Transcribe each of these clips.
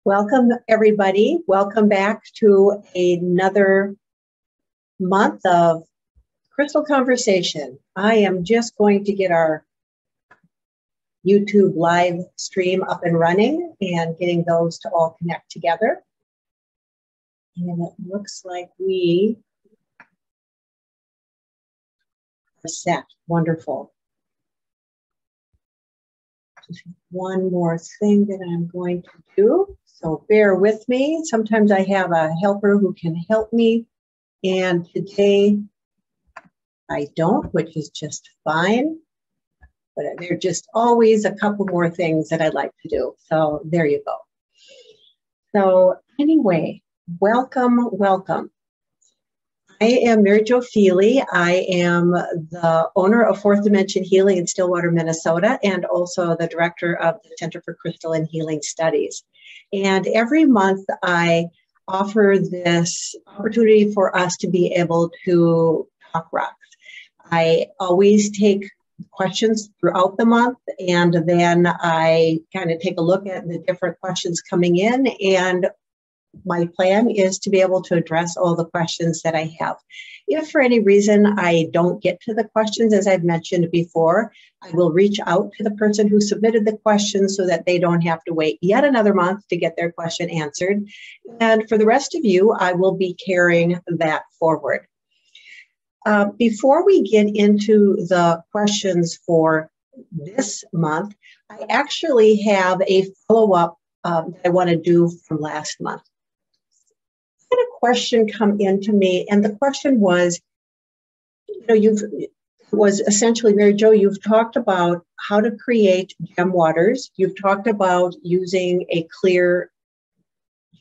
Welcome, everybody. Welcome back to another month of Crystal Conversation. I am just going to get our YouTube live stream up and running and getting those to all connect together. And it looks like we are set. Wonderful. Just one more thing that I'm going to do. So bear with me. Sometimes I have a helper who can help me. And today I don't, which is just fine. But there are just always a couple more things that I'd like to do. So there you go. So anyway, welcome, welcome. I am Mary Jo Feely. I am the owner of Fourth Dimension Healing in Stillwater, Minnesota, and also the director of the Center for Crystal and Healing Studies. And every month I offer this opportunity for us to be able to talk rocks. I always take questions throughout the month, and then I kind of take a look at the different questions coming in, and my plan is to be able to address all the questions that I have. If for any reason I don't get to the questions, as I've mentioned before, I will reach out to the person who submitted the question so that they don't have to wait yet another month to get their question answered. And for the rest of you, I will be carrying that forward. Before we get into the questions for this month, I actually have a follow-up that I want to do from last month. I had a question come into me, and the question was, essentially, Mary Jo, you've talked about how to create gem waters. You've talked about using a clear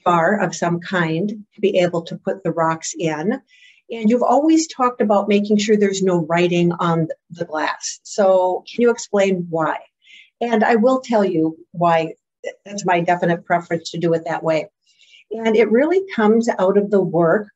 jar of some kind to be able to put the rocks in. And you've always talked about making sure there's no writing on the glass. So can you explain why? And I will tell you why. That's my definite preference to do it that way. And it really comes out of the work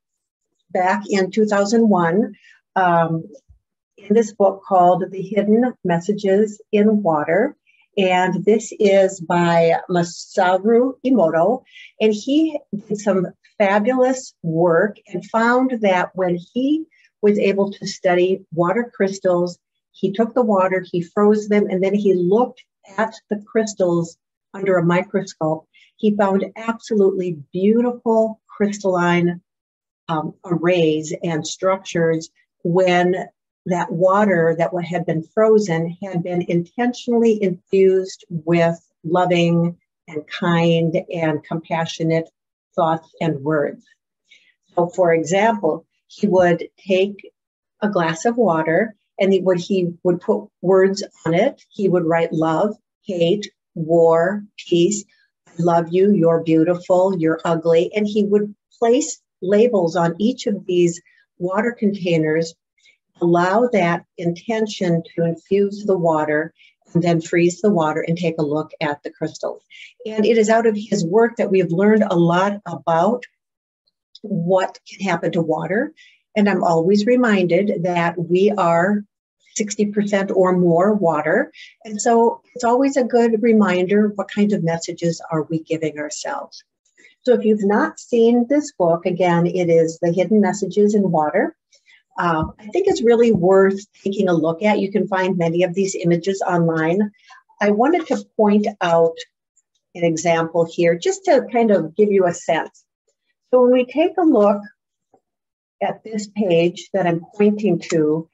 back in 2001 in this book called The Hidden Messages in Water. And this is by Masaru Emoto. And he did some fabulous work and found that when he was able to study water crystals, he took the water, he froze them, and then he looked at the crystals under a microscope. He found absolutely beautiful crystalline arrays and structures when that water that had been frozen had been intentionally infused with loving and kind and compassionate thoughts and words. So for example, he would take a glass of water and he would put words on it. He would write love, hate, war, peace, I love you, you're beautiful, you're ugly. And he would place labels on each of these water containers, allow that intention to infuse the water, and then freeze the water and take a look at the crystals. And it is out of his work that we've learned a lot about what can happen to water. And I'm always reminded that we are 60% or more water. And so it's always a good reminder, what kinds of messages are we giving ourselves? So if you've not seen this book, again, it is The Hidden Messages in Water. I think it's really worth taking a look at. You can find many of these images online. I wanted to point out an example here, just to kind of give you a sense. So when we take a look at this page that I'm pointing to,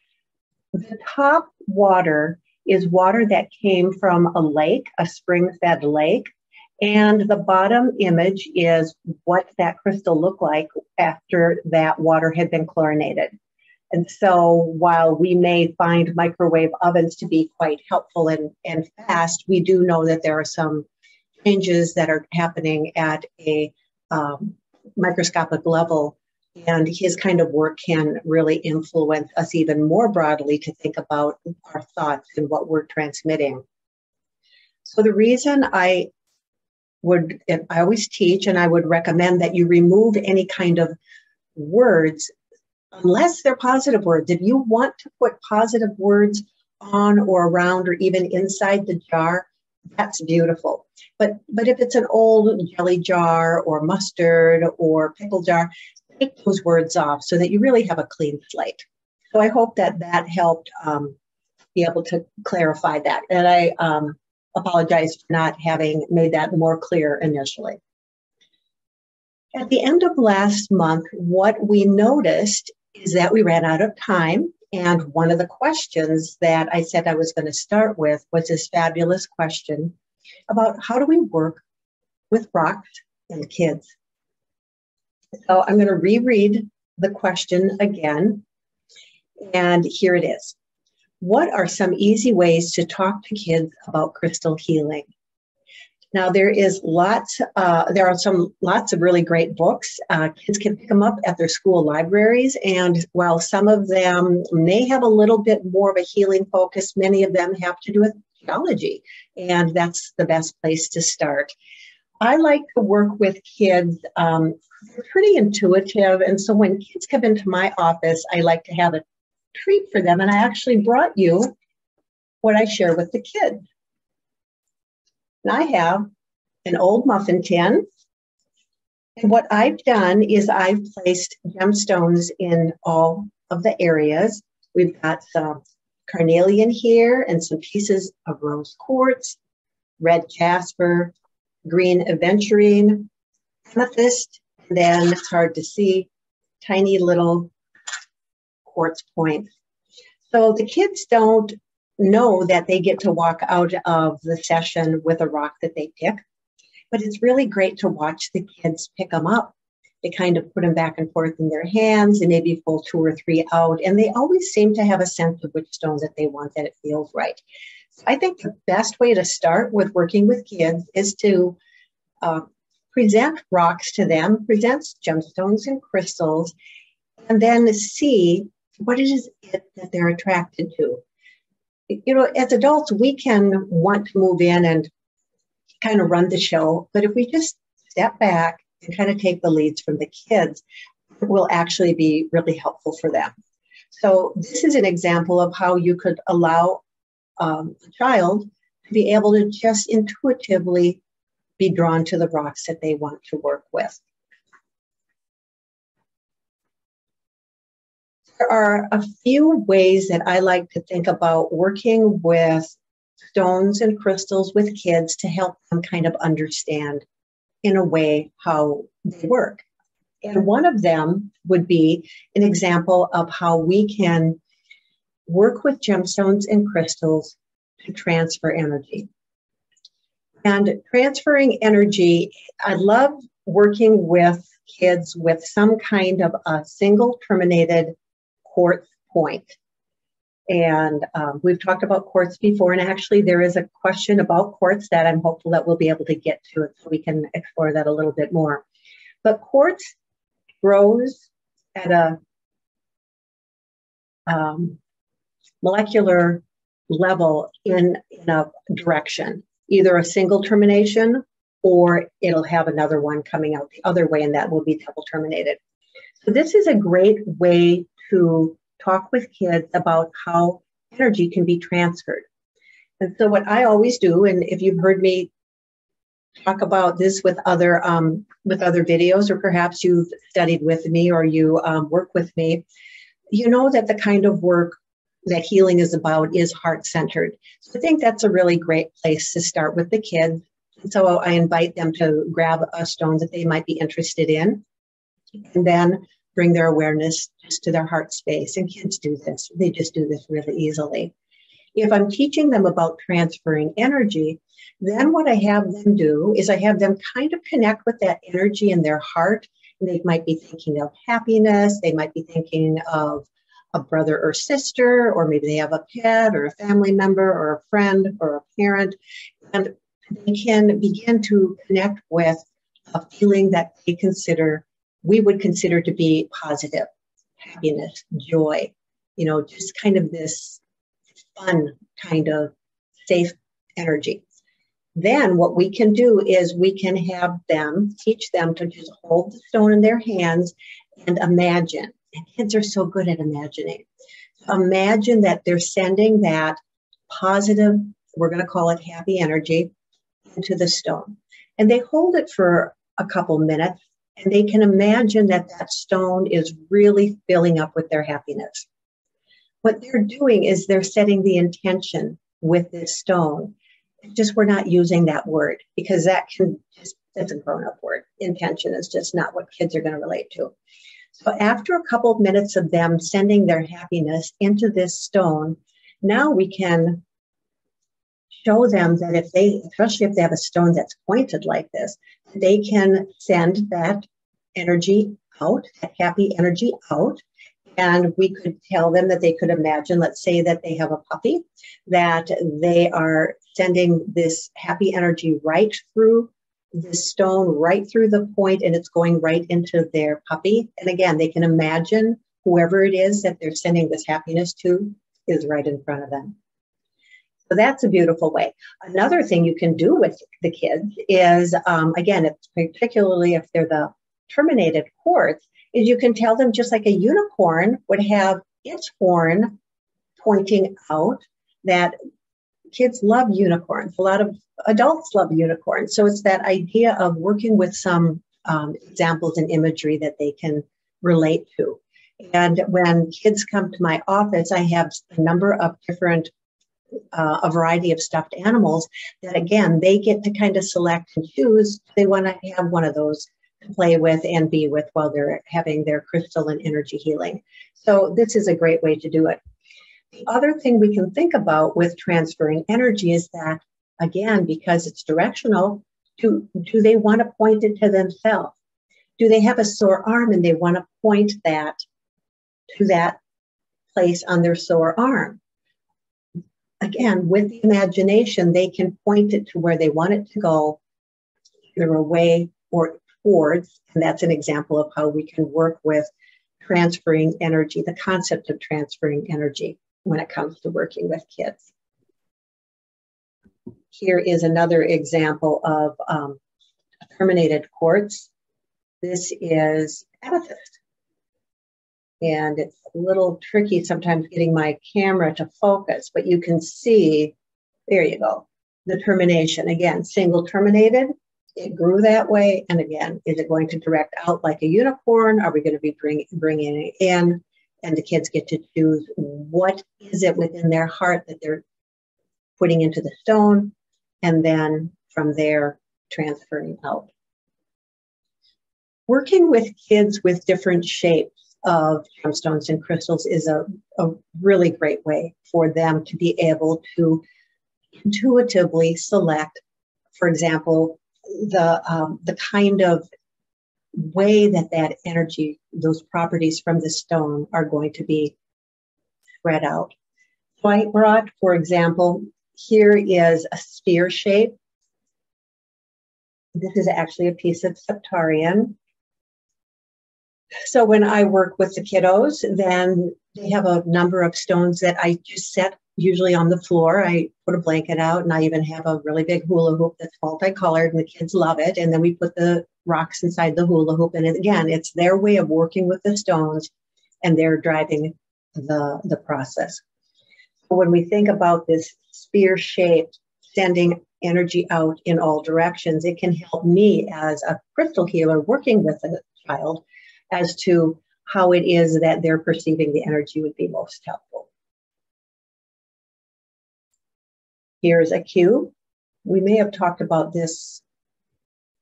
the top water is water that came from a lake, a spring-fed lake, and the bottom image is what that crystal looked like after that water had been chlorinated. And so while we may find microwave ovens to be quite helpful and fast, we do know that there are some changes that are happening at a microscopic level. And his kind of work can really influence us even more broadly to think about our thoughts and what we're transmitting. So the reason I always teach, and I would recommend that you remove any kind of words, unless they're positive words. If you want to put positive words on or around or even inside the jar, that's beautiful. But if it's an old jelly jar or mustard or pickle jar, take those words off so that you really have a clean slate. So I hope that that helped be able to clarify that. And I apologize for not having made that more clear initially. At the end of last month, what we noticed is that we ran out of time. And one of the questions that I said I was going to start with was this fabulous question about how do we work with rocks and kids. So I'm going to reread the question again. And here it is. What are some easy ways to talk to kids about crystal healing? Now, there are lots of really great books. Kids can pick them up at their school libraries. And while some of them may have a little bit more of a healing focus, many of them have to do with geology. And that's the best place to start. I like to work with kids. They're pretty intuitive. And so when kids come into my office, I like to have a treat for them. And I actually brought you what I share with the kids. And I have an old muffin tin. And what I've done is I've placed gemstones in all of the areas. We've got some carnelian here and some pieces of rose quartz, red jasper, green aventurine, amethyst, and then it's hard to see, tiny little quartz points. So the kids don't know that they get to walk out of the session with a rock that they pick, but it's really great to watch the kids pick them up. They kind of put them back and forth in their hands and maybe pull 2 or 3 out, and they always seem to have a sense of which stone that they want, that it feels right. So I think the best way to start with working with kids is to present rocks to them, present gemstones and crystals, and then see what it is that they're attracted to. You know, as adults, we can want to move in and kind of run the show, but if we just step back and kind of take the leads from the kids, it will actually be really helpful for them. So this is an example of how you could allow a child to be able to just intuitively be drawn to the rocks that they want to work with. There are a few ways that I like to think about working with stones and crystals with kids to help them kind of understand in a way how they work. And one of them would be an example of how we can work with gemstones and crystals to transfer energy. And transferring energy, I love working with kids with some kind of a single terminated quartz point. And we've talked about quartz before, and actually there is a question about quartz that I'm hopeful that we'll be able to get to it so we can explore that a little bit more. But quartz grows at a molecular level in a direction, either a single termination or it'll have another one coming out the other way, and that will be double terminated. So this is a great way to talk with kids about how energy can be transferred. And so what I always do, and if you've heard me talk about this with other videos, or perhaps you've studied with me or you work with me, you know that the kind of work that healing is about is heart-centered. So I think that's a really great place to start with the kids. And so I invite them to grab a stone that they might be interested in, and then bring their awareness just to their heart space. And kids do this. They just do this really easily. If I'm teaching them about transferring energy, then what I have them do is I have them kind of connect with that energy in their heart. And they might be thinking of happiness. They might be thinking of a brother or sister, or maybe they have a pet or a family member or a friend or a parent. And they can begin to connect with a feeling that we would consider to be positive, happiness, joy, you know, just kind of this fun kind of safe energy. Then what we can do is we can have them, teach them to just hold the stone in their hands and imagine. And kids are so good at imagining. Imagine that they're sending that positive we're going to call it happy energy, into the stone. And they hold it for a couple minutes, and they can imagine that that stone is really filling up with their happiness. What they're doing is they're setting the intention with this stone. Just we're not using that word because it's a grown-up word. Intention is just not what kids are going to relate to. So after a couple of minutes of them sending their happiness into this stone, now we can show them that especially if they have a stone that's pointed like this, they can send that energy out, that happy energy out. And we could tell them that they could imagine, let's say that they have a puppy, that they are sending this happy energy right through the stone, right through the point, and it's going right into their puppy. And again, they can imagine whoever it is that they're sending this happiness to is right in front of them. So that's a beautiful way. Another thing you can do with the kids is, again, particularly if they're the terminated quartz, is you can tell them just like a unicorn would have its horn pointing out, that kids love unicorns. A lot of adults love unicorns. So it's that idea of working with some examples and imagery that they can relate to. And when kids come to my office, I have a number of different, a variety of stuffed animals that, again, they get to kind of select and choose. They want to have one of those to play with and be with while they're having their crystal and energy healing. So this is a great way to do it. The other thing we can think about with transferring energy is that, again, because it's directional, do they want to point it to themselves? Do they have a sore arm and they want to point that to that place on their sore arm? Again, with the imagination, they can point it to where they want it to go, either away or towards, and that's an example of how we can work with transferring energy, the concept of transferring energy when it comes to working with kids. Here is another example of a terminated quartz. This is amethyst. And it's a little tricky sometimes getting my camera to focus, but you can see, there you go, the termination. Again, single terminated, it grew that way. And again, is it going to direct out like a unicorn? Are we going to be bringing it in? And the kids get to choose what is it within their heart that they're putting into the stone, and then from there, transferring out. Working with kids with different shapes of gemstones and crystals is a really great way for them to be able to intuitively select, for example, the kind of way that energy, those properties from the stone are going to be spread out. So I brought, for example, here is a sphere shape. This is actually a piece of septarian. So when I work with the kiddos, then they have a number of stones that I just set usually on the floor. I put a blanket out, and I even have a really big hula hoop that's multicolored, and the kids love it. And then we put the rocks inside the hula hoop. And again, it's their way of working with the stones, and they're driving the process. So when we think about this sphere shape, sending energy out in all directions, it can help me as a crystal healer working with a child as to how it is that they're perceiving the energy would be most helpful. Here's a cube. We may have talked about this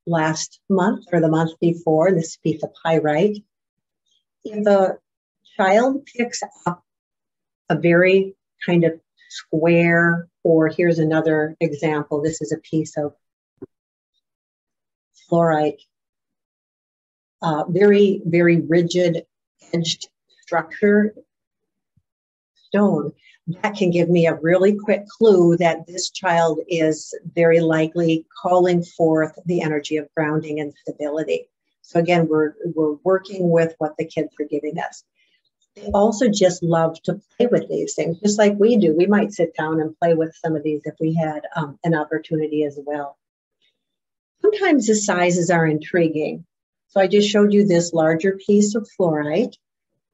last month or the month before, this piece of pyrite. If a child picks up a very kind of square, or here's another example, this is a piece of fluorite, very, very rigid edged structure stone, that can give me a really quick clue that this child is very likely calling forth the energy of grounding and stability. So again, we're working with what the kids are giving us. They also just love to play with these things, just like we do. We might sit down and play with some of these if we had an opportunity as well. Sometimes the sizes are intriguing. So I just showed you this larger piece of fluorite,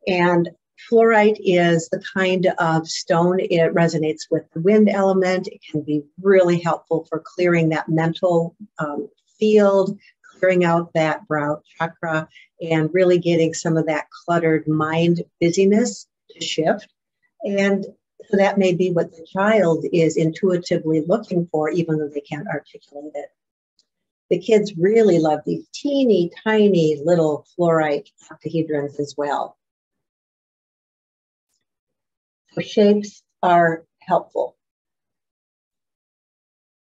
and Fluorite is the kind of stone, it resonates with the wind element. It can be really helpful for clearing that mental field, clearing out that brow chakra, and really getting some of that cluttered mind busyness to shift. And so that may be what the child is intuitively looking for, even though they can't articulate it. The kids really love these teeny tiny little fluorite octahedrons as well. So shapes are helpful.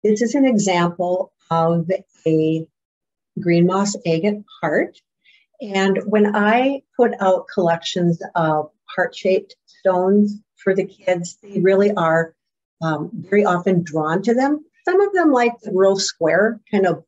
This is an example of a green moss agate heart. And when I put out collections of heart-shaped stones for the kids, they really are very often drawn to them. Some of them like the real square, kind of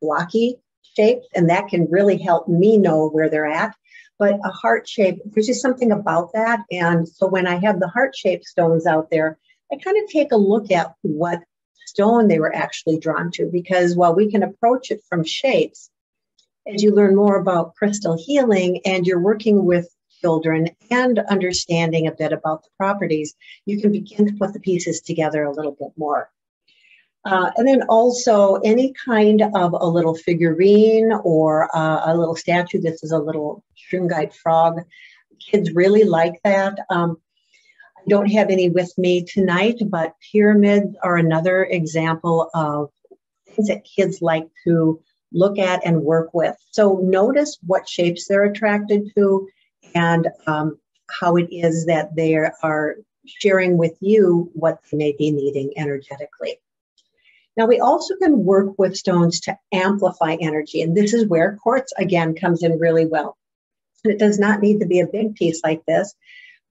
blocky shapes, and that can really help me know where they're at. But a heart shape, there's just something about that. And so when I have the heart-shaped stones out there, I kind of take a look at what stone they were actually drawn to, because while we can approach it from shapes, as you learn more about crystal healing and you're working with children and understanding a bit about the properties, you can begin to put the pieces together a little bit more. And then also any kind of a little figurine or a little statue. This is a little Shungite frog. Kids really like that. I don't have any with me tonight, but pyramids are another example of things that kids like to look at and work with. So notice what shapes they're attracted to and how it is that they are sharing with you what they may be needing energetically. Now, we also can work with stones to amplify energy, and this is where quartz, again, comes in really well. And it does not need to be a big piece like this.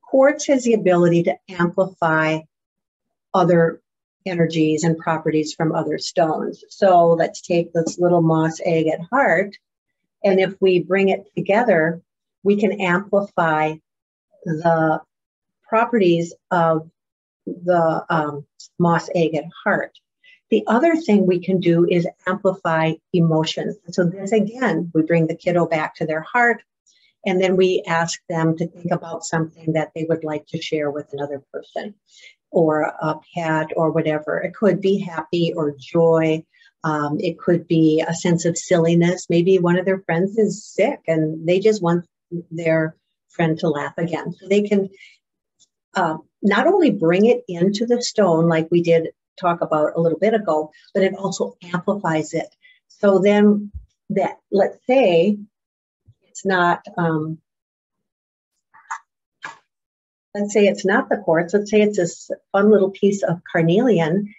Quartz has the ability to amplify other energies and properties from other stones. So let's take this little moss agate heart, and if we bring it together, we can amplify the properties of the moss agate heart. The other thing we can do is amplify emotions. So this, again, we bring the kiddo back to their heart, and then we ask them to think about something that they would like to share with another person or a pet or whatever. It could be happy or joy. It could be a sense of silliness. Maybe one of their friends is sick and they just want their friend to laugh again. So they can not only bring it into the stone like we did talk about a little bit ago, but it also amplifies it. So then that, let's say it's not, let's say it's not the quartz, let's say it's a fun little piece of carnelian.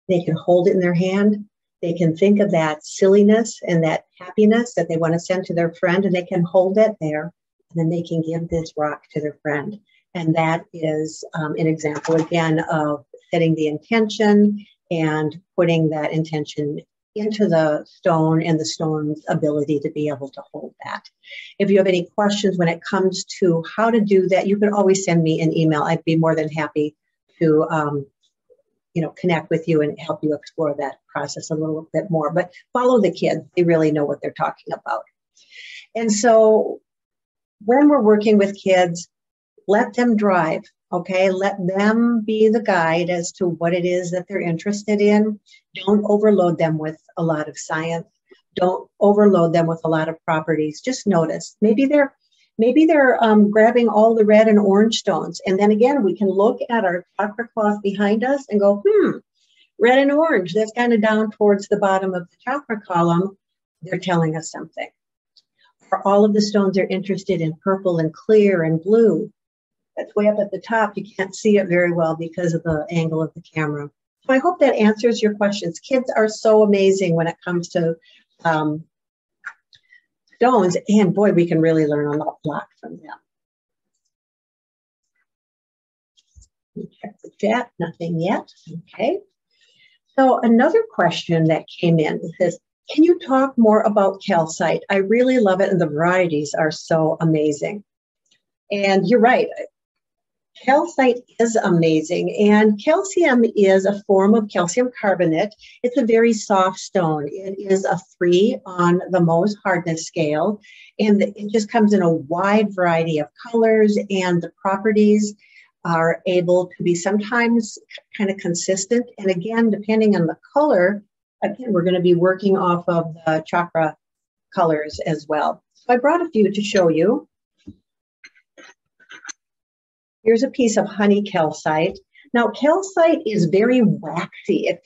They can hold it in their hand. They can think of that silliness and that happiness that they want to send to their friend, and they can hold it there, and then they can give this rock to their friend. And that is an example, again, of setting the intention and putting that intention into the stone and the stone's ability to be able to hold that. If you have any questions when it comes to how to do that, you can always send me an email. I'd be more than happy to connect with you and help you explore that process a little bit more. But follow the kids. They really know what they're talking about. And so when we're working with kids, let them drive, okay? Let them be the guide as to what it is that they're interested in. Don't overload them with a lot of science. Don't overload them with a lot of properties. Just notice. Maybe they're grabbing all the red and orange stones. And then again, we can look at our chakra cloth behind us and go, red and orange, that's kind of down towards the bottom of the chakra column. They're telling us something. For all of the stones are interested in purple and clear and blue. That's way up at the top. You can't see it very well because of the angle of the camera. So I hope that answers your questions. Kids are so amazing when it comes to stones, and boy, we can really learn a lot from them. Let me check the chat, nothing yet, okay. So another question that came in says, can you talk more about calcite? I really love it, and the varieties are so amazing. And you're right. Calcite is amazing, and calcium is a form of calcium carbonate. It's a very soft stone. It is a 3 on the Mohs Hardness Scale, and it just comes in a wide variety of colors, and the properties are able to be sometimes kind of consistent. And again, depending on the color, again, we're going to be working off of the chakra colors as well. So I brought a few to show you. Here's a piece of honey calcite. Now, calcite is very waxy. It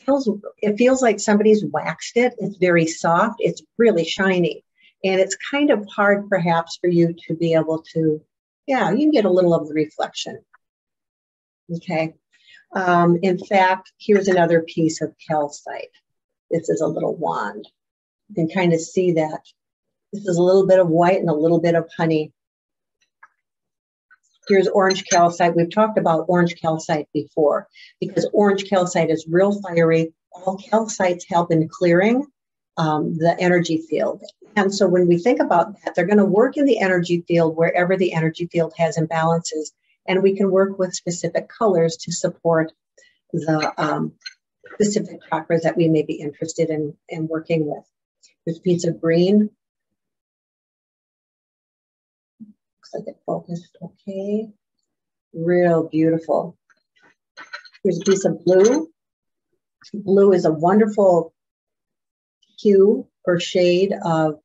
feels like somebody's waxed it. It's very soft. It's really shiny. And it's kind of hard, perhaps, for you to be able to, yeah, you can get a little of the reflection. Okay. In fact, here's another piece of calcite. This is a little wand. You can kind of see that. This is a little bit of white and a little bit of honey. Here's orange calcite. We've talked about orange calcite before because orange calcite is real fiery. All calcites help in clearing the energy field. And so when we think about that, they're going to work in the energy field wherever the energy field has imbalances. And we can work with specific colors to support the specific chakras that we may be interested in working with. There's a piece of green. Looks like it focused okay. Real beautiful. Here's a piece of blue. Blue is a wonderful hue or shade of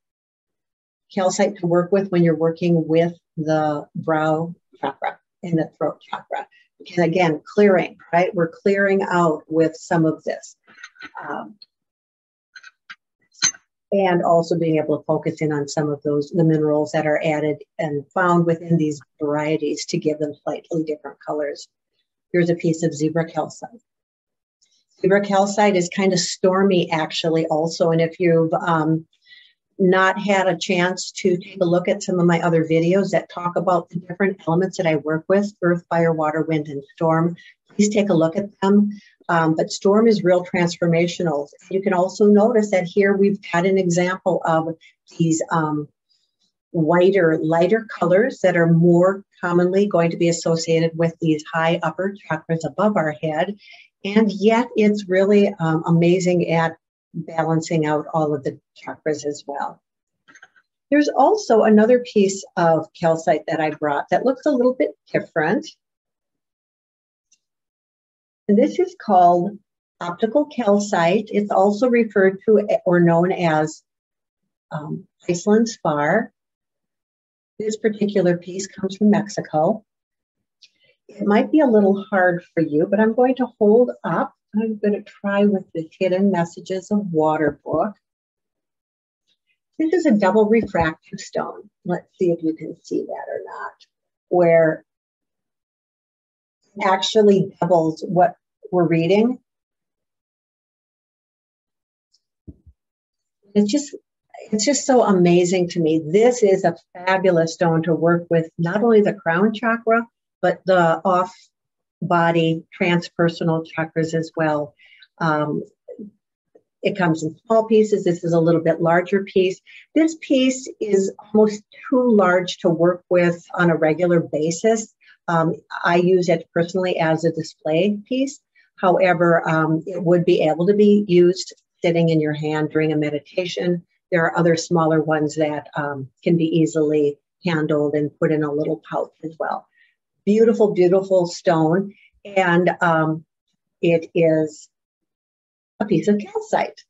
calcite to work with when you're working with the brow chakra and the throat chakra. And again, clearing, right? We're clearing out with some of this. And also being able to focus in on some of the minerals that are added and found within these varieties to give them slightly different colors. Here's a piece of zebra calcite. Zebra calcite is kind of stormy actually also. And if you've not had a chance to take a look at some of my other videos that talk about the different elements that I work with, earth, fire, water, wind, and storm, please take a look at them. But storm is real transformational. You can also notice that here we've got an example of these whiter, lighter colors that are more commonly going to be associated with these high upper chakras above our head. And yet it's really amazing at balancing out all of the chakras as well. There's also another piece of calcite that I brought that looks a little bit different. And this is called optical calcite. It's also referred to or known as Iceland spar. This particular piece comes from Mexico. It might be a little hard for you, but I'm going to hold up. I'm going to try with the Hidden Messages of Water book. This is a double refractive stone. Let's see if you can see that or not, where it actually doubles what we're reading. It's just so amazing to me. This is a fabulous stone to work with, not only the crown chakra, but the off-body transpersonal chakras as well. It comes in small pieces. This is a little bit larger piece. This piece is almost too large to work with on a regular basis. I use it personally as a display piece. However, it would be able to be used sitting in your hand during a meditation. There are other smaller ones that can be easily handled and put in a little pouch as well. Beautiful, beautiful stone. And it is a piece of calcite.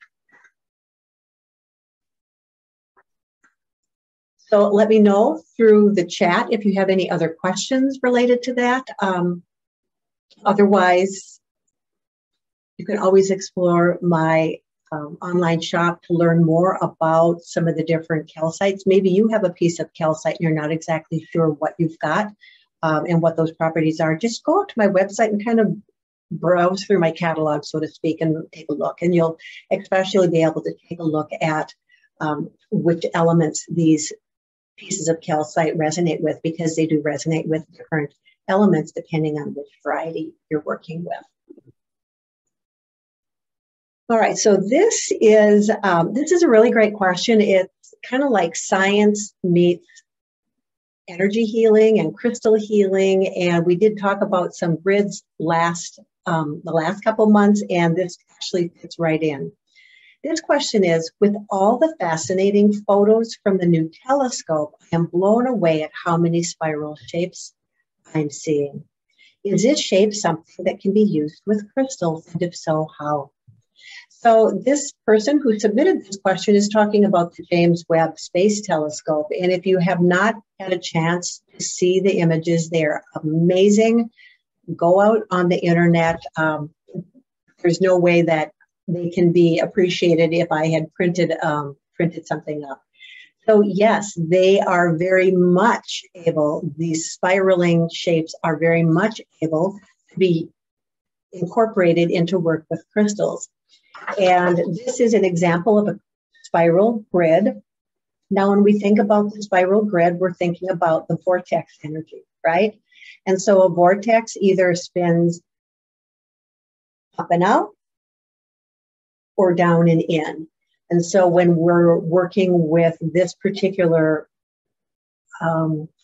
So let me know through the chat if you have any other questions related to that. Otherwise, you can always explore my online shop to learn more about some of the different calcites. Maybe you have a piece of calcite and you're not exactly sure what you've got and what those properties are. Just go to my website and kind of browse through my catalog, so to speak, and take a look. And you'll especially be able to take a look at which elements these pieces of calcite resonate with, because they do resonate with different elements depending on which variety you're working with. All right, so this is a really great question. It's kind of like science meets energy healing and crystal healing. And we did talk about some grids the last couple months, and this actually fits right in. This question is, with all the fascinating photos from the new telescope, I am blown away at how many spiral shapes I'm seeing. Is this shape something that can be used with crystals? And if so, how? So this person who submitted this question is talking about the James Webb Space Telescope. And if you have not had a chance to see the images, they're amazing. Go out on the internet. There's no way that they can be appreciated if I had printed something up. So yes, they are very much able, these spiraling shapes are very much able to be incorporated into work with crystals. And this is an example of a spiral grid. Now, when we think about the spiral grid, we're thinking about the vortex energy, right? And so a vortex either spins up and out or down and in. And so when we're working with this particular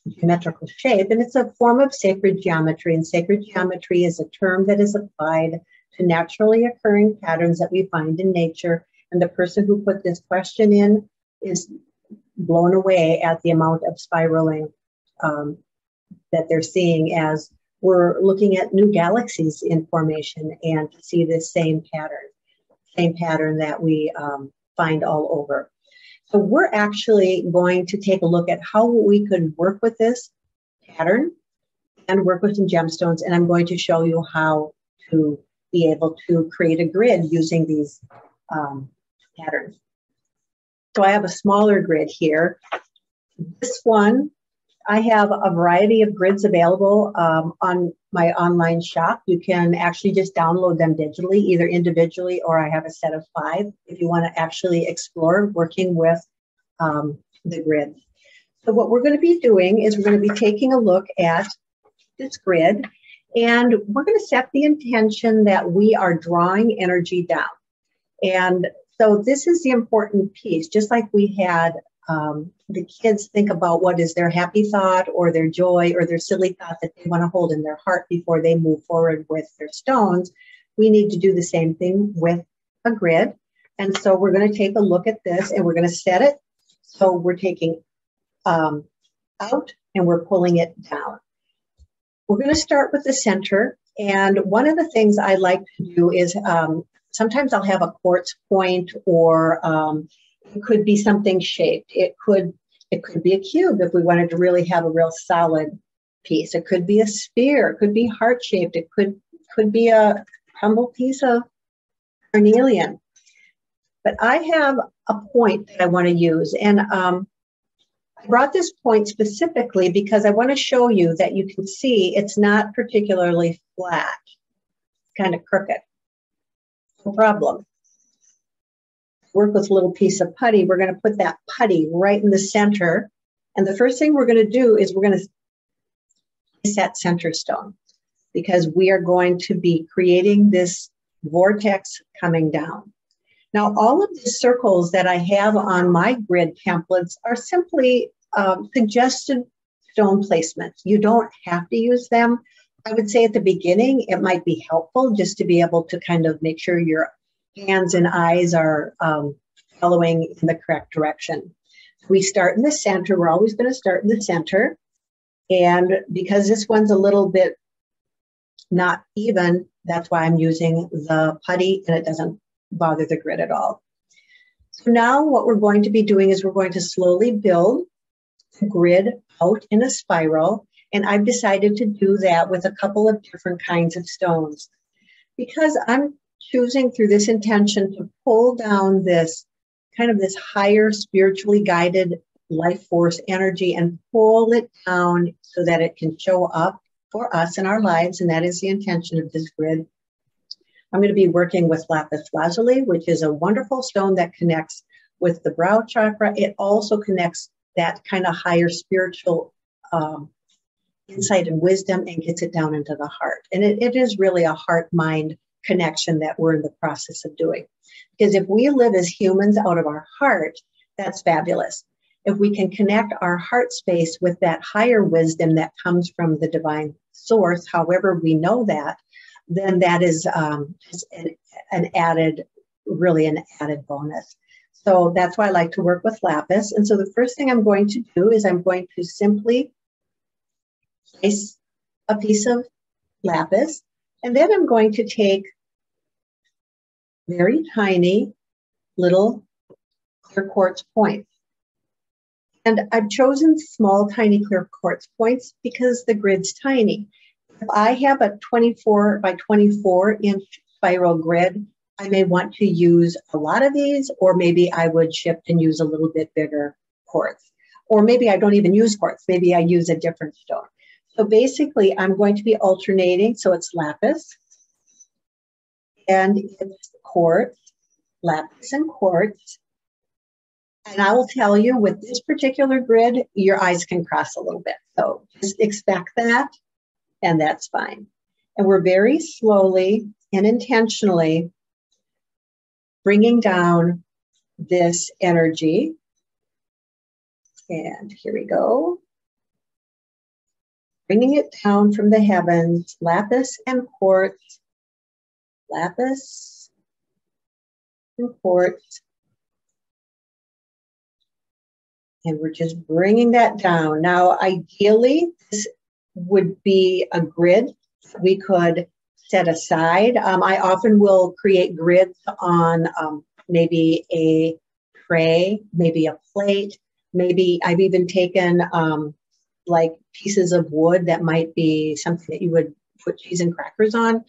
geometrical shape, and it's a form of sacred geometry, and sacred geometry is a term that is applied to naturally occurring patterns that we find in nature. And the person who put this question in is blown away at the amount of spiraling that they're seeing as we're looking at new galaxies in formation and to see this same pattern that we find all over. So we're actually going to take a look at how we could work with this pattern and work with some gemstones. And I'm going to show you how to be able to create a grid using these patterns. So I have a smaller grid here. This one, I have a variety of grids available on my online shop. You can actually just download them digitally, either individually or I have a set of 5 if you want to actually explore working with the grid. So what we're going to be doing is we're going to be taking a look at this grid, and we're going to set the intention that we are drawing energy down. And so this is the important piece, just like we had the kids think about what is their happy thought or their joy or their silly thought that they want to hold in their heart before they move forward with their stones. We need to do the same thing with a grid. And so we're going to take a look at this and we're going to set it. So we're taking out and we're pulling it down. We're going to start with the center. And one of the things I like to do is sometimes I'll have a quartz point, or it could be something shaped. It could be a cube if we wanted to really have a real solid piece. It could be a sphere. It could be heart-shaped. It could be a humble piece of carnelian. But I have a point that I want to use. And I brought this point specifically because I want to show you that you can see it's not particularly flat. It's kind of crooked. No problem. Work with a little piece of putty. We're going to put that putty right in the center. And the first thing we're going to do is we're going to place that center stone, because we are going to be creating this vortex coming down. Now, all of the circles that I have on my grid templates are simply suggested stone placements. You don't have to use them. I would say at the beginning, it might be helpful just to be able to kind of make sure your hands and eyes are following in the correct direction. We start in the center. We're always going to start in the center. And because this one's a little bit not even, that's why I'm using the putty, and it doesn't bother the grid at all. So now what we're going to be doing is we're going to slowly build the grid out in a spiral. And I've decided to do that with a couple of different kinds of stones, because I'm choosing through this intention to pull down this kind of this higher spiritually guided life force energy and pull it down so that it can show up for us in our lives. And that is the intention of this grid. I'm going to be working with lapis lazuli, which is a wonderful stone that connects with the brow chakra. It also connects that kind of higher spiritual insight and wisdom and gets it down into the heart. And it is really a heart-mind connection that we're in the process of doing. Because if we live as humans out of our heart, that's fabulous. if we can connect our heart space with that higher wisdom that comes from the divine source, however we know that, then that is just an added, really an added bonus. So that's why I like to work with lapis. And so the first thing I'm going to do is I'm going to simply place a piece of lapis, and then I'm going to take very tiny little clear quartz points. And I've chosen small, tiny clear quartz points because the grid's tiny. If I have a 24 by 24 inch spiral grid, I may want to use a lot of these, or maybe I would shift and use a little bit bigger quartz. Or maybe I don't even use quartz, maybe I use a different stone. So basically, I'm going to be alternating. So it's lapis, and it's quartz, lapis and quartz. And I will tell you, with this particular grid, your eyes can cross a little bit. So just expect that, and that's fine. And we're very slowly and intentionally bringing down this energy. And here we go. Bringing it down from the heavens, lapis and quartz, lapis and quartz. And we're just bringing that down. Now, ideally, this would be a grid we could set aside. I often will create grids on maybe a tray, maybe a plate. Maybe I've even taken like pieces of wood that might be something that you would put cheese and crackers on,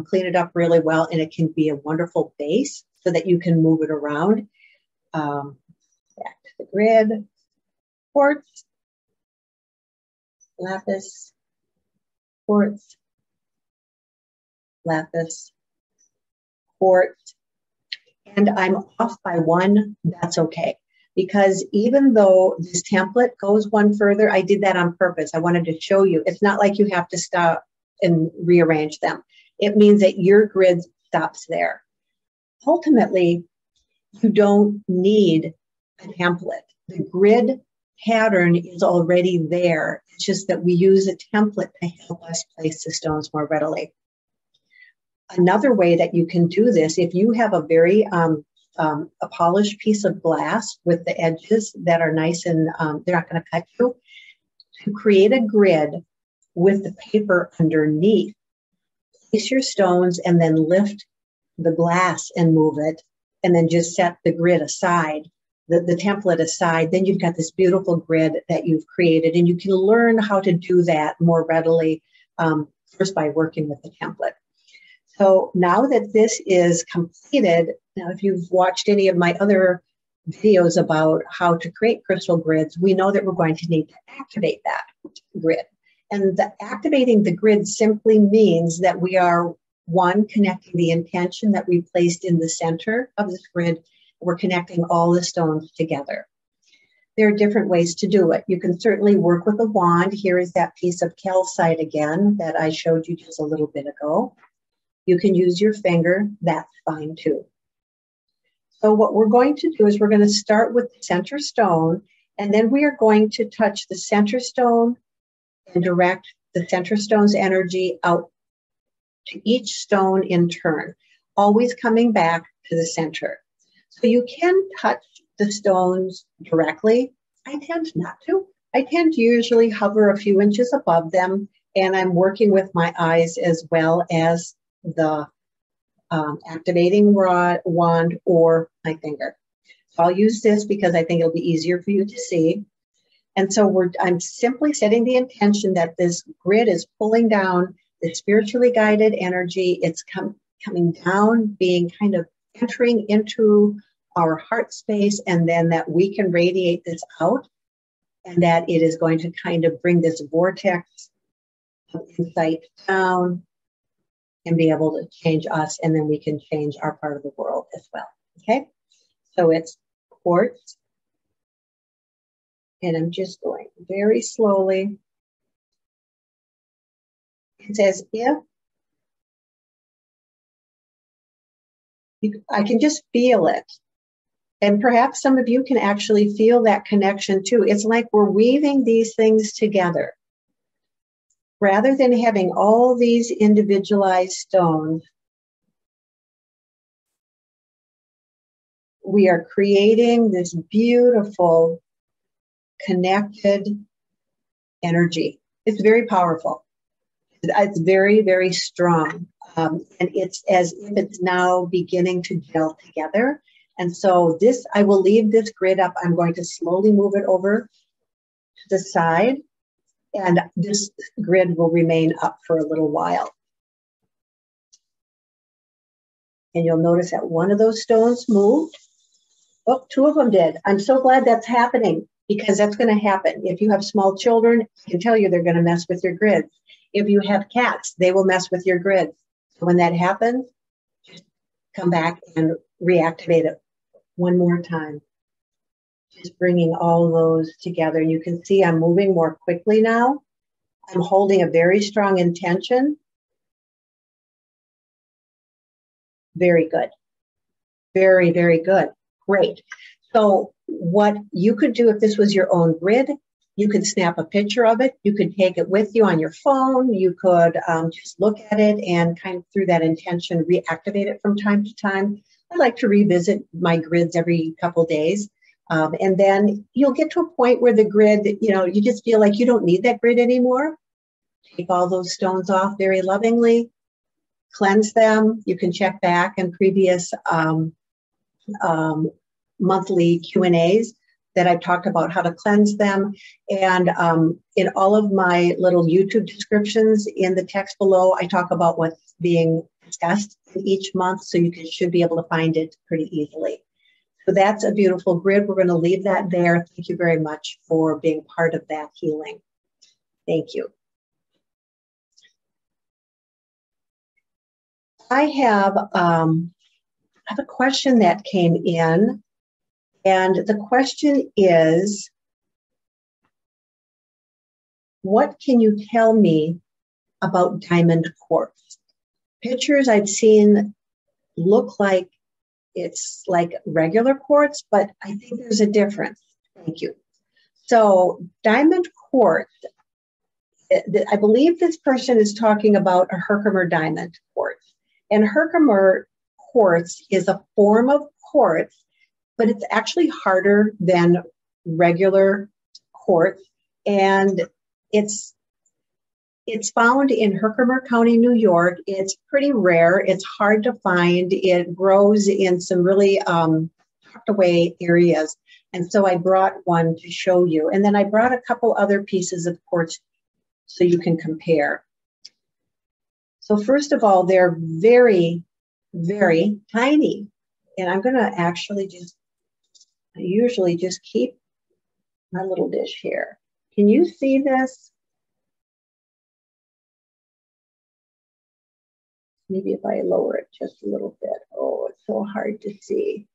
clean it up really well, and it can be a wonderful base so that you can move it around. Back to the grid. Quartz, lapis, quartz, lapis, quartz, and I'm off by one. That's okay, because even though this template goes one further, I did that on purpose. I wanted to show you. It's not like you have to stop and rearrange them. It means that your grid stops there. Ultimately, you don't need a template. The grid pattern is already there. It's just that we use a template to help us place the stones more readily. Another way that you can do this, if you have a very a polished piece of glass with the edges that are nice and they're not going to cut you, to create a grid with the paper underneath, place your stones and then lift the glass and move it, and then just set the grid aside. The template aside, then you've got this beautiful grid that you've created, and you can learn how to do that more readily first by working with the template. So now that this is completed, now if you've watched any of my other videos about how to create crystal grids, we know that we're going to need to activate that grid. And activating the grid simply means that we are, one, connecting the intention that we placed in the center of this grid. We're connecting all the stones together. There are different ways to do it. You can certainly work with a wand. Here is that piece of calcite again that I showed you just a little bit ago. You can use your finger. That's fine too. So what we're going to do is we're going to start with the center stone, and then we are going to touch the center stone and direct the center stone's energy out to each stone in turn, always coming back to the center. So you can touch the stones directly. I tend not to. I tend to usually hover a few inches above them, and I'm working with my eyes as well as the activating wand or my finger. So I'll use this because I think it'll be easier for you to see. And so I'm simply setting the intention that this grid is pulling down the spiritually guided energy. It's coming down, being kind of entering into our heart space, and then that we can radiate this out, and that it is going to kind of bring this vortex of insight down and be able to change us, and then we can change our part of the world as well. Okay, so it's quartz, and I'm just going very slowly. It's as if I can just feel it And perhaps some of you can actually feel that connection too. It's like we're weaving these things together. Rather than having all these individualized stones, we are creating this beautiful, connected energy. It's very powerful. It's very, very strong. And it's as if it's now beginning to gel together. And so this, I will leave this grid up. I'm going to slowly move it over to the side. And this grid will remain up for a little while. And you'll notice that one of those stones moved. Oh, two of them did. I'm so glad that's happening, because that's going to happen. If you have small children, I can tell you they're going to mess with your grids. If you have cats, they will mess with your grids. So when that happens, just come back and reactivate it one more time. Just bringing all those together. You can see I'm moving more quickly now. I'm holding a very strong intention. Very good. Very, very good. Great. So what you could do if this was your own grid, you could snap a picture of it. You could take it with you on your phone. You could just look at it and kind of through that intention, reactivate it from time to time. I like to revisit my grids every couple of days. And then you'll get to a point where the grid, you just feel like you don't need that grid anymore. Take all those stones off very lovingly, cleanse them. You can check back in previous monthly Q&As that I've talked about how to cleanse them. And in all of my little YouTube descriptions in the text below, I talk about what's being discussed in each month, so you should be able to find it pretty easily. So that's a beautiful grid. We're going to leave that there. Thank you very much for being part of that healing. Thank you. I have a question that came in, and the question is, what can you tell me about diamond quartz? Pictures I've seen look like it's like regular quartz, but I think there's a difference. Thank you. So diamond quartz, I believe this person is talking about a Herkimer diamond quartz. And Herkimer quartz is a form of quartz, but it's actually harder than regular quartz. And it's found in Herkimer County, New York. It's pretty rare. It's hard to find. It grows in some really tucked away areas. And so I brought one to show you. And then I brought a couple other pieces of quartz so you can compare. So first of all, they're very, very tiny. And I'm going to actually I usually just keep my little dish here. Can you see this? Maybe if I lower it just a little bit. Oh, it's so hard to see.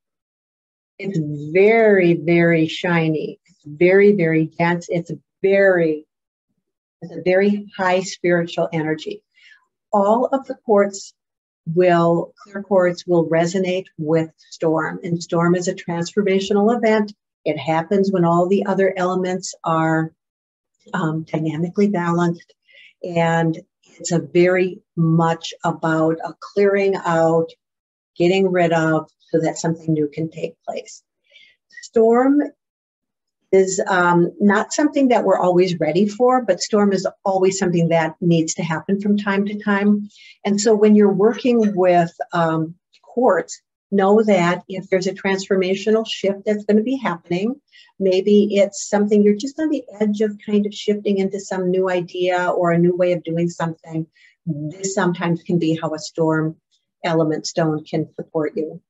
It's very, very shiny. It's very, very dense. It's a very high spiritual energy. All of the clear quartz will resonate with storm. And storm is a transformational event. It happens when all the other elements are dynamically balanced. And it's a very much about a clearing out, getting rid of, so that something new can take place. Storm is not something that we're always ready for, but storm is always something that needs to happen from time to time. And so when you're working with quartz, know that if there's a transformational shift that's going to be happening, maybe it's something you're just on the edge of kind of shifting into some new idea or a new way of doing something. This sometimes can be how a storm element stone can support you.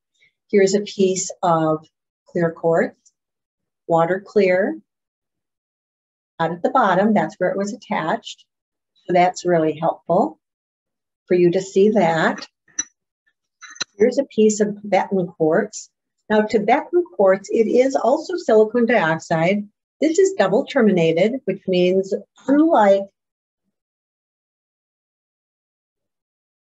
Here's a piece of clear quartz, water clear. Out at the bottom, that's where it was attached. So that's really helpful for you to see that. Here's a piece of Tibetan quartz. Now, Tibetan quartz, it is also silicon dioxide. This is double terminated, which means unlike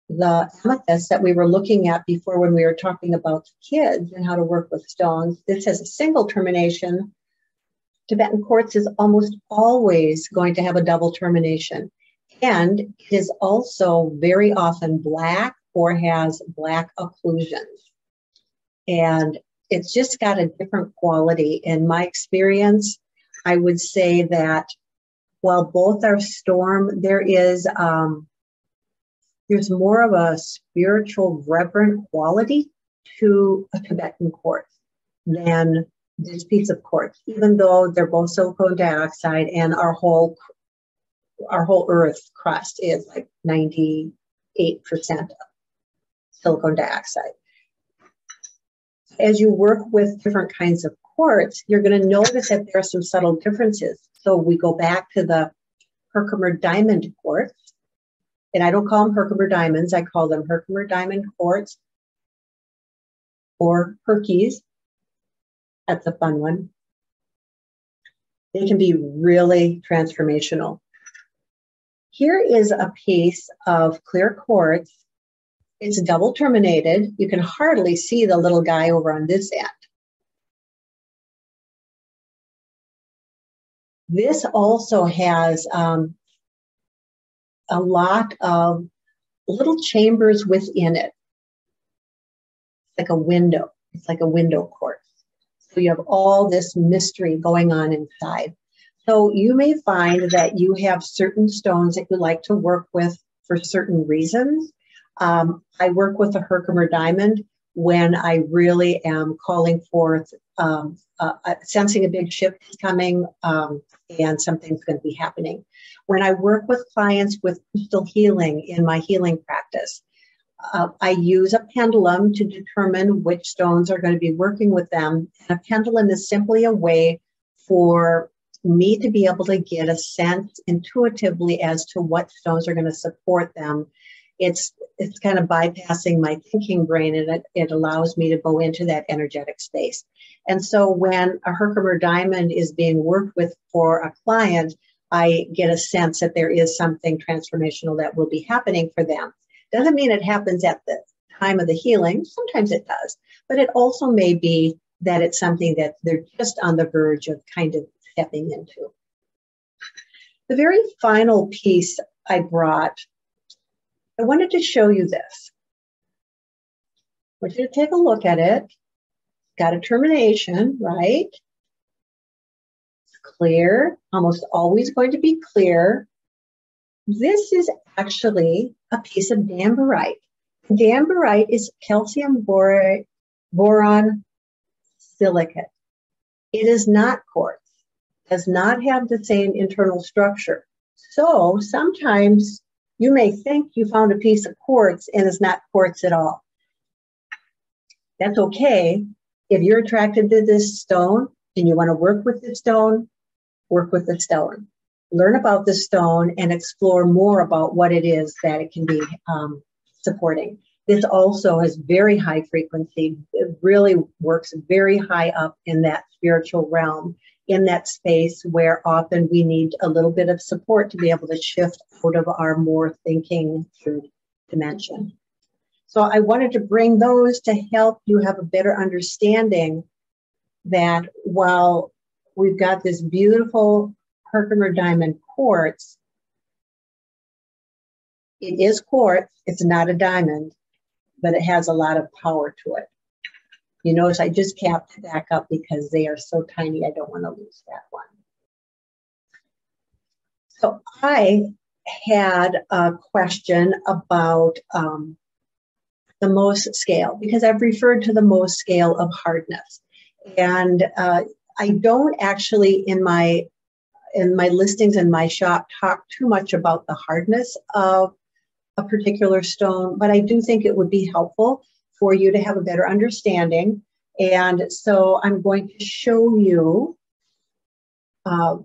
the amethyst that we were looking at before when we were talking about kids and how to work with stones, this has a single termination. Tibetan quartz is almost always going to have a double termination. And it is also very often black or has black occlusions. And it's just got a different quality. In my experience, I would say that while both are storm, there's more of a spiritual, reverent quality to a Tibetan quartz than this piece of quartz, even though they're both silicon dioxide, and our whole Earth crust is like 98% silicon dioxide. As you work with different kinds of quartz, you're going to notice that there are some subtle differences. So we go back to the Herkimer diamond quartz, and I don't call them Herkimer diamonds, I call them Herkimer diamond quartz or Herkies. That's a fun one. They can be really transformational. Here is a piece of clear quartz. It's double terminated. You can hardly see the little guy over on this end. This also has a lot of little chambers within it. It's like a window. It's like a window quartz. So you have all this mystery going on inside. So you may find that you have certain stones that you like to work with for certain reasons. I work with a Herkimer diamond when I really am calling forth, sensing a big shift is coming, and something's going to be happening. When I work with clients with crystal healing in my healing practice, I use a pendulum to determine which stones are going to be working with them. And a pendulum is simply a way for me to be able to get a sense intuitively as to what stones are going to support them. It's kind of bypassing my thinking brain, and it allows me to go into that energetic space. And so when a Herkimer diamond is being worked with for a client, I get a sense that there is something transformational that will be happening for them. Doesn't mean it happens at the time of the healing. Sometimes it does, but it also may be that it's something that they're just on the verge of kind of stepping into. The very final piece I brought, I wanted to show you this. I want you to take a look at it. Got a termination, right? It's clear, almost always going to be clear. This is actually a piece of dambarite. Dambarite is calcium boron silicate. It is not quartz, does not have the same internal structure. So sometimes you may think you found a piece of quartz and it's not quartz at all. That's okay. If you're attracted to this stone and you want to work with the stone, work with the stone. Learn about the stone and explore more about what it is that it can be supporting. This also has very high frequency. It really works very high up in that spiritual realm, in that space where often we need a little bit of support to be able to shift out of our more thinking through dimension. So I wanted to bring those to help you have a better understanding that while we've got this beautiful Herkimer diamond quartz, it is quartz, it's not a diamond, but it has a lot of power to it. You notice I just capped it back up because they are so tiny, I don't want to lose that one. So I had a question about the Mohs scale, because I've referred to the Mohs scale of hardness. And I don't actually, in my listings in my shop, talk too much about the hardness of a particular stone, but I do think it would be helpful for you to have a better understanding. And so I'm going to show you, I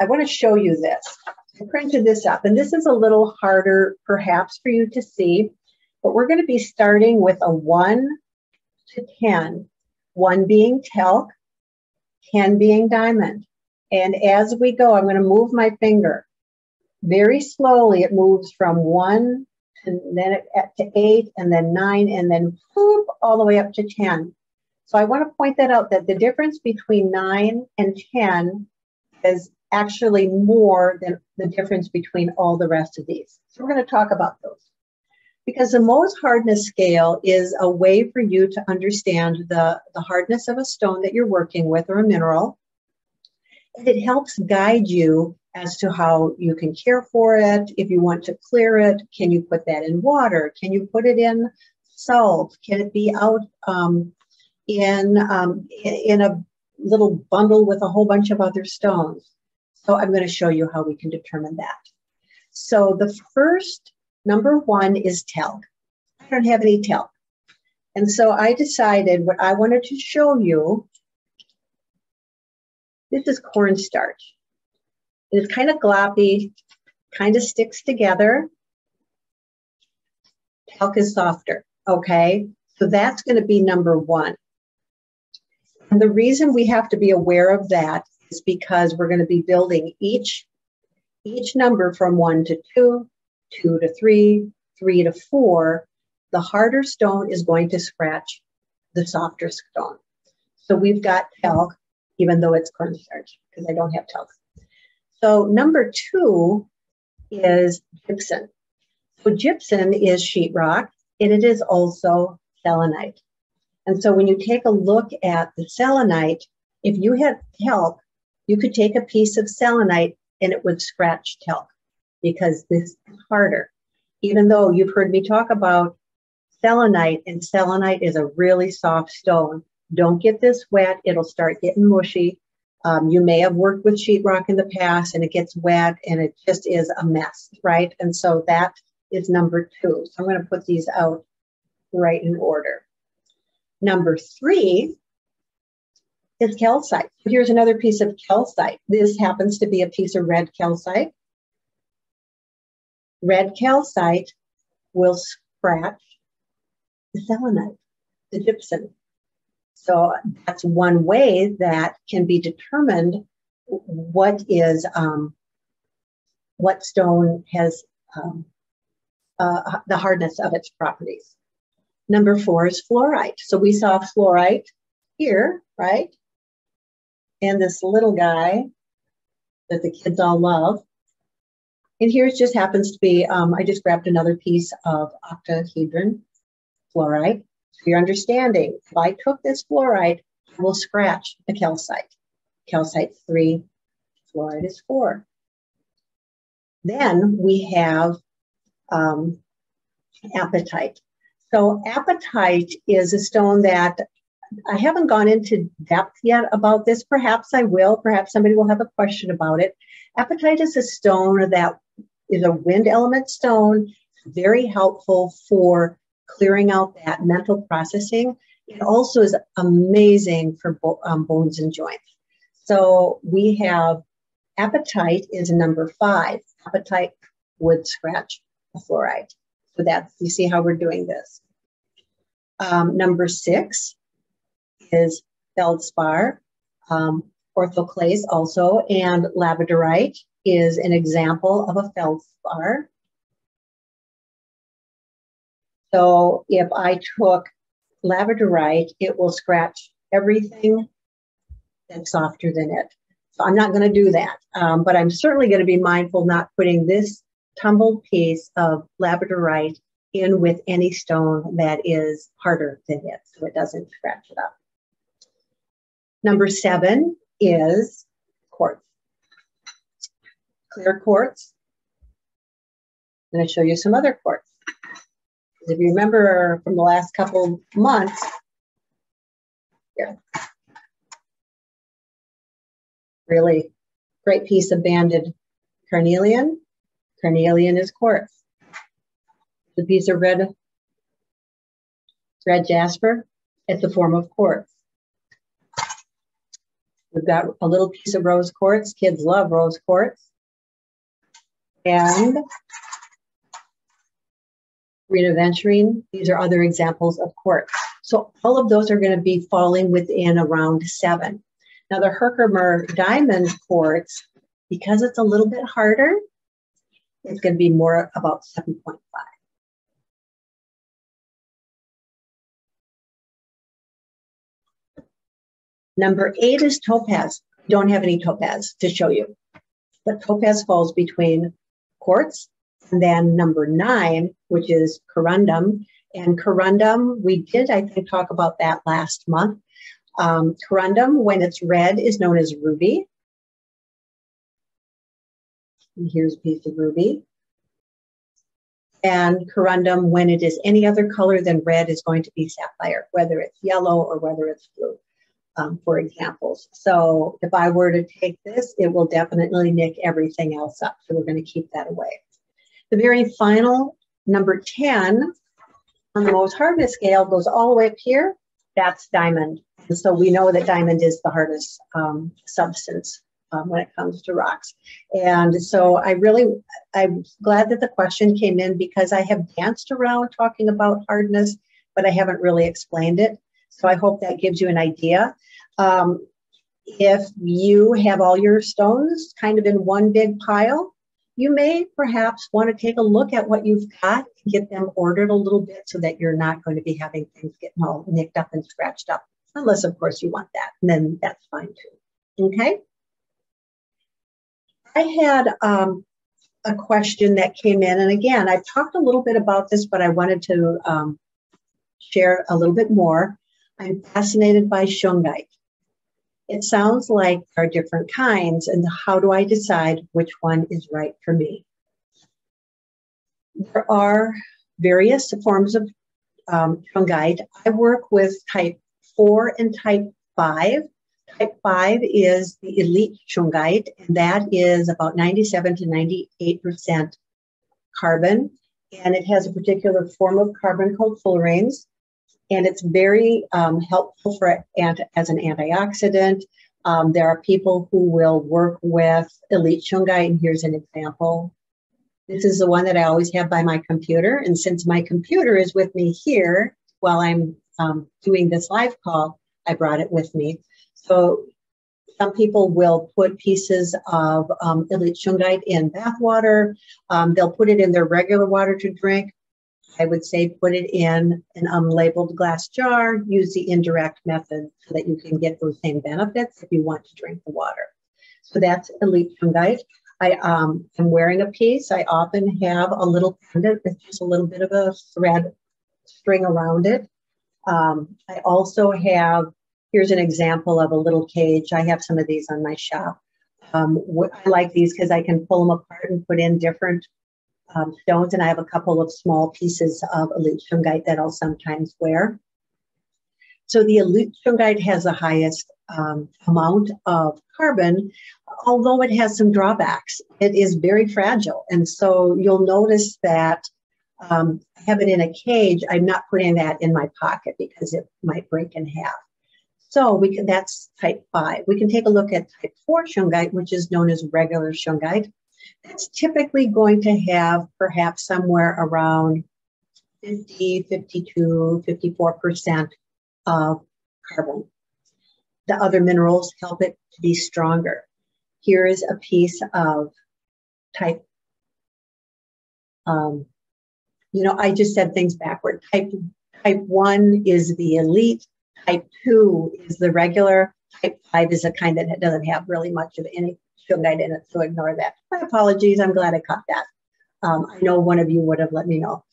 want to show you this. I printed this up, and this is a little harder perhaps for you to see, but we're going to be starting with a 1 to 10, 1 being talc, 10 being diamond. And as we go, I'm going to move my finger. very slowly it moves from 1 and then to 8 and then 9 and then whoop, all the way up to 10. So I want to point that out, that the difference between 9 and 10 is actually more than the difference between all the rest of these. So we're going to talk about those. Because the Mohs Hardness Scale is a way for you to understand the hardness of a stone that you're working with or a mineral. And it helps guide you as to how you can care for it. If you want to clear it, can you put that in water? Can you put it in salt? Can it be out in a little bundle with a whole bunch of other stones? So I'm going to show you how we can determine that. So the first, number 1 is talc. I don't have any talc. And so I decided what I wanted to show you, this is cornstarch. It's kind of gloppy, kind of sticks together. Talc is softer, okay? So that's going to be number 1. And the reason we have to be aware of that is because we're going to be building each number from 1 to 2, 2 to 3, 3 to 4. The harder stone is going to scratch the softer stone. So we've got talc, even though it's cornstarch, because I don't have talc. So number 2 is gypsum. So gypsum is sheetrock, and it is also selenite. And so when you take a look at the selenite, if you had talc, you could take a piece of selenite and it would scratch talc because this is harder. Even though you've heard me talk about selenite, and selenite is a really soft stone. Don't get this wet, it'll start getting mushy. You may have worked with sheetrock in the past and it gets wet and it just is a mess, right? And so that is number 2. So I'm going to put these out right in order. Number 3 is calcite. Here's another piece of calcite. This happens to be a piece of red calcite. Red calcite will scratch the selenite, the gypsum. So that's one way that can be determined what stone has the hardness of its properties. Number 4 is fluorite. So we saw fluorite here, right? And this little guy that the kids all love. And here it just happens to be, I just grabbed another piece of octahedron fluorite. So you're understanding, if I took this fluorite, I will scratch the calcite. Calcite's 3, fluorite is 4. Then we have apatite. So apatite is a stone that I haven't gone into depth yet about this. Perhaps I will. Perhaps somebody will have a question about it. Apatite is a stone that is a wind element stone, very helpful for clearing out that mental processing. It also is amazing for bones and joints. So we have apatite is number 5. Apatite would scratch the fluorite. So that's, you see how we're doing this. Number 6 is feldspar, orthoclase also, and labradorite is an example of a feldspar. So if I took labradorite, it will scratch everything that's softer than it. So I'm not going to do that, but I'm certainly going to be mindful not putting this tumbled piece of labradorite in with any stone that is harder than it, so it doesn't scratch it up. Number 7 is quartz. Clear quartz. I'm going to show you some other quartz. If you remember from the last couple months, here, really great piece of banded carnelian. Carnelian is quartz. The piece of red jasper, it's a form of quartz. We've got a little piece of rose quartz. Kids love rose quartz. And green aventurine, these are other examples of quartz. So all of those are going to be falling within around 7. Now the Herkimer diamond quartz, because it's a little bit harder, it's going to be more about 7.5. Number 8 is topaz. Don't have any topaz to show you, but topaz falls between quartz. And then number 9, which is corundum. And corundum, we did, I think, talk about that last month. Corundum, when it's red, is known as ruby. And here's a piece of ruby. And corundum, when it is any other color than red, is going to be sapphire, whether it's yellow or whether it's blue, for examples. So if I were to take this, it will definitely nick everything else up. So we're going to keep that away. The very final, number 10, on the Mohs Hardness Scale goes all the way up here. That's diamond. And so we know that diamond is the hardest substance when it comes to rocks. And so I'm glad that the question came in, because I have danced around talking about hardness, but I haven't really explained it. So I hope that gives you an idea. If you have all your stones kind of in one big pile, you may perhaps want to take a look at what you've got and get them ordered a little bit so that you're not going to be having things getting all nicked up and scratched up, unless, of course, you want that. And then that's fine, too. Okay? I had a question that came in. And again, I've talked a little bit about this, but I wanted to share a little bit more. I'm fascinated by Shungite. It sounds like there are different kinds, and how do I decide which one is right for me? There are various forms of Shungite. I work with type 4 and type 5. Type 5 is the elite Shungite, and that is about 97 to 98% carbon, and it has a particular form of carbon called fullerenes. And it's very helpful as an antioxidant. There are people who will work with elite Shungite, and here's an example. This is the one that I always have by my computer. And since my computer is with me here while I'm doing this live call, I brought it with me. So some people will put pieces of elite Shungite in bath water. They'll put it in their regular water to drink. I would say put it in an unlabeled glass jar, use the indirect method so that you can get those same benefits if you want to drink the water. So that's elite Shungite. I am wearing a piece. I often have a little pendant with just a little bit of a thread string around it. I also have, here's an example of a little cage. I have some of these on my shop. I like these because I can pull them apart and put in different stones, and I have a couple of small pieces of elite Shungite that I'll sometimes wear. So the elite Shungite has the highest amount of carbon, although it has some drawbacks. It is very fragile, and so you'll notice that I have it in a cage. I'm not putting that in my pocket because it might break in half. So that's type 5. We can take a look at type 4 Shungite, which is known as regular Shungite. That's typically going to have perhaps somewhere around 50, 52, 54% of carbon. The other minerals help it to be stronger. Here is a piece of type, I just said things backward. Type 1 is the elite. Type 2 is the regular. Type 5 is a kind that doesn't have really much of any Shungite in it, so ignore that. My apologies, I'm glad I caught that. I know one of you would have let me know.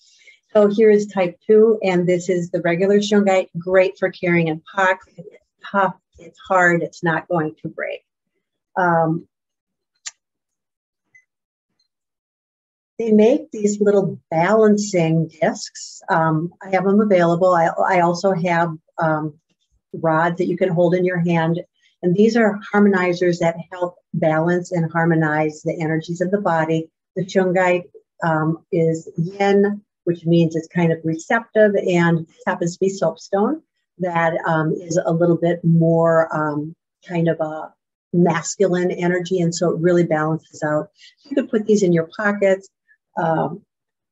So here is type 2, and this is the regular Shungite, great for carrying in pockets. It's tough, it's hard, it's not going to break. They make these little balancing discs. I have them available. I also have rods that you can hold in your hand. And these are harmonizers that help balance and harmonize the energies of the body. The Shungite is yin, which means it's kind of receptive, and this happens to be soapstone that is a little bit more kind of a masculine energy, and so it really balances out. You could put these in your pockets,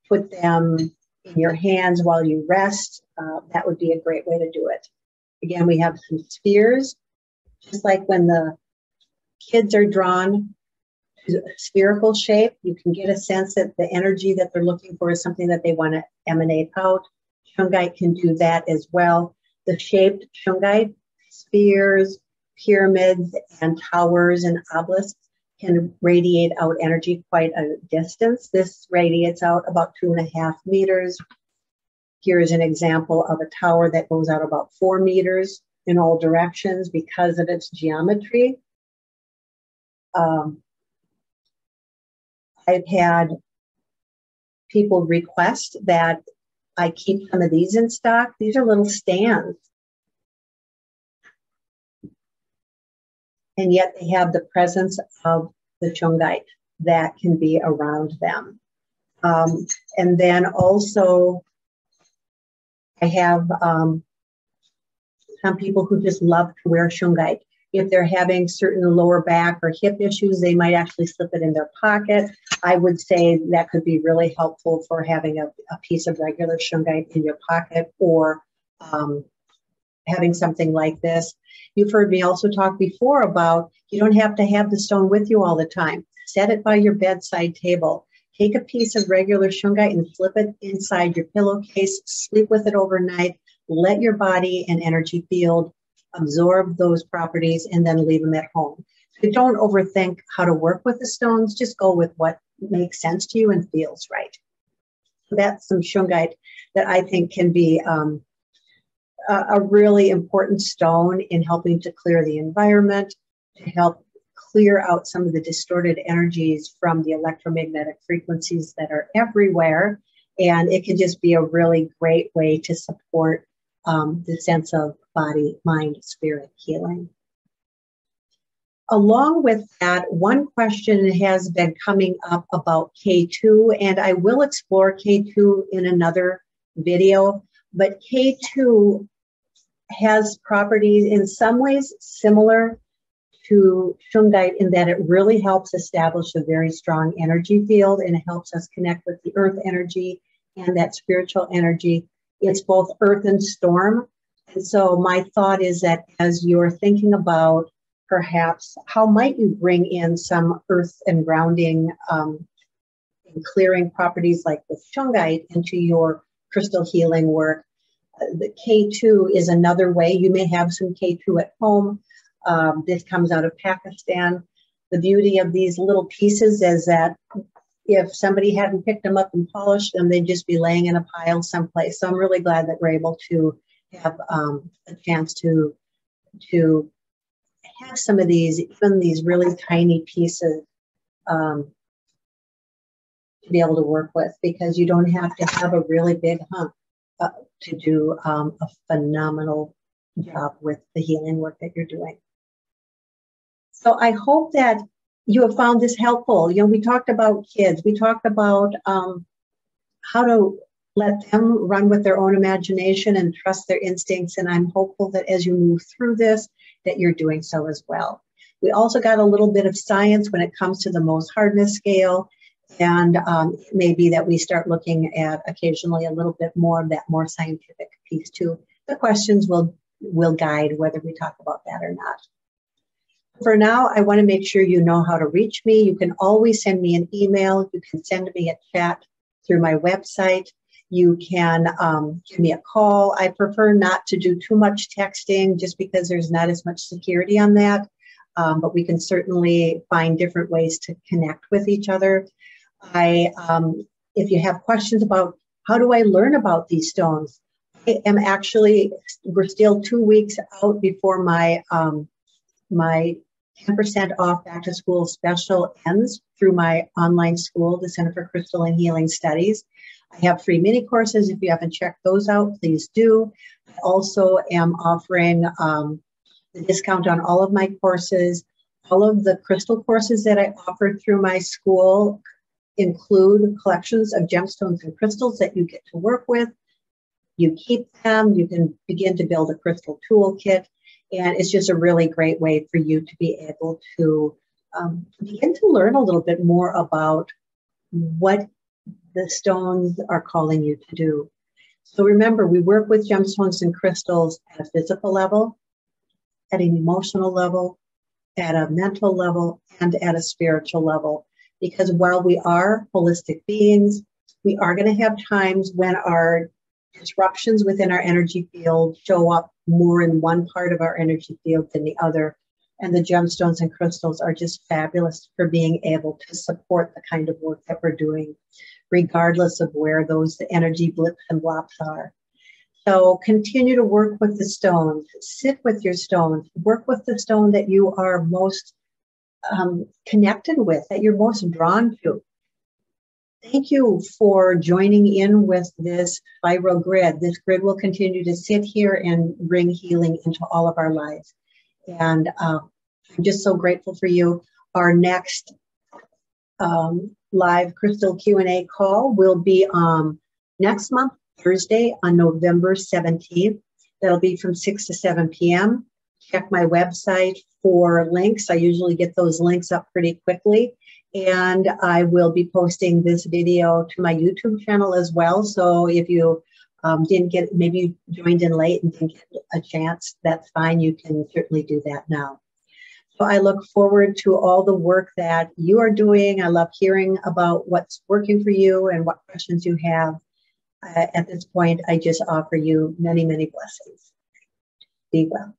put them in your hands while you rest. That would be a great way to do it. Again, we have some spheres. Just like when the kids are drawn a spherical shape. You can get a sense that the energy that they're looking for is something that they want to emanate out. Shungite can do that as well. The shaped shungite, spheres, pyramids, and towers and obelisks can radiate out energy quite a distance. This radiates out about 2.5 meters. Here is an example of a tower that goes out about 4 meters in all directions because of its geometry. I've had people request that I keep some of these in stock. These are little stands. And yet they have the presence of the shungite that can be around them. And then also I have some people who just love to wear shungite. If they're having certain lower back or hip issues, they might actually slip it in their pocket. I would say that could be really helpful for having a piece of regular shungite in your pocket, or having something like this. You've heard me also talk before about you don't have to have the stone with you all the time. Set it by your bedside table. Take a piece of regular shungite and slip it inside your pillowcase. Sleep with it overnight. Let your body and energy field absorb those properties and then leave them at home. So don't overthink how to work with the stones. Just go with what makes sense to you and feels right. So that's some shungite that I think can be a really important stone in helping to clear the environment, to help clear out some of the distorted energies from the electromagnetic frequencies that are everywhere. And it can just be a really great way to support the sense of body, mind, spirit healing. Along with that, one question has been coming up about K2, and I will explore K2 in another video, but K2 has properties in some ways similar to shungite in that it really helps establish a very strong energy field, and it helps us connect with the earth energy and that spiritual energy. It's both earth and storm. And so my thought is that as you're thinking about perhaps how might you bring in some earth and grounding and clearing properties like with shungite into your crystal healing work, the K2 is another way. You may have some K2 at home. This comes out of Pakistan. The beauty of these little pieces is that if somebody hadn't picked them up and polished them, they'd just be laying in a pile someplace. So I'm really glad that we're able to have a chance to have some of these, even these really tiny pieces, to be able to work with, because you don't have to have a really big hunk to do a phenomenal job with the healing work that you're doing. So I hope that you have found this helpful. You know, we talked about kids. We talked about how to let them run with their own imagination and trust their instincts. And I'm hopeful that as you move through this, that you're doing so as well. We also got a little bit of science when it comes to the Mohs Hardness Scale. And it may be that we start looking at occasionally a little bit more of that more scientific piece too. The questions will guide whether we talk about that or not. For now, I want to make sure you know how to reach me. You can always send me an email. You can send me a chat through my website. You can give me a call. I prefer not to do too much texting just because there's not as much security on that. But we can certainly find different ways to connect with each other. If you have questions about how do I learn about these stones, I am actually, we're still 2 weeks out before my my 10% off back to school special ends through my online school, the Center for Crystal and Healing Studies. I have free mini courses. If you haven't checked those out, please do. I also am offering the discount on all of my courses. All of the crystal courses that I offer through my school include collections of gemstones and crystals that you get to work with. You keep them. You can begin to build a crystal toolkit. And it's just a really great way for you to be able to begin to learn a little bit more about what the stones are calling you to do. So remember, we work with gemstones and crystals at a physical level, at an emotional level, at a mental level and at a spiritual level. Because while we are holistic beings, we are going to have times when our disruptions within our energy field show up more in one part of our energy field than the other. And the gemstones and crystals are just fabulous for being able to support the kind of work that we're doing, regardless of where those energy blips and blops are. So continue to work with the stones, sit with your stones, work with the stone that you are most connected with, that you're most drawn to. Thank you for joining in with this spiral grid. This grid will continue to sit here and bring healing into all of our lives. And I'm just so grateful for you. Our next live crystal Q&A call will be next month, Thursday, on November 17th. That'll be from 6 to 7 p.m. Check my website for links. I usually get those links up pretty quickly. And I will be posting this video to my YouTube channel as well. So if you didn't get, maybe you joined in late and didn't get a chance, that's fine. You can certainly do that now. So I look forward to all the work that you are doing. I love hearing about what's working for you and what questions you have. At this point, I just offer you many, many blessings. Be well.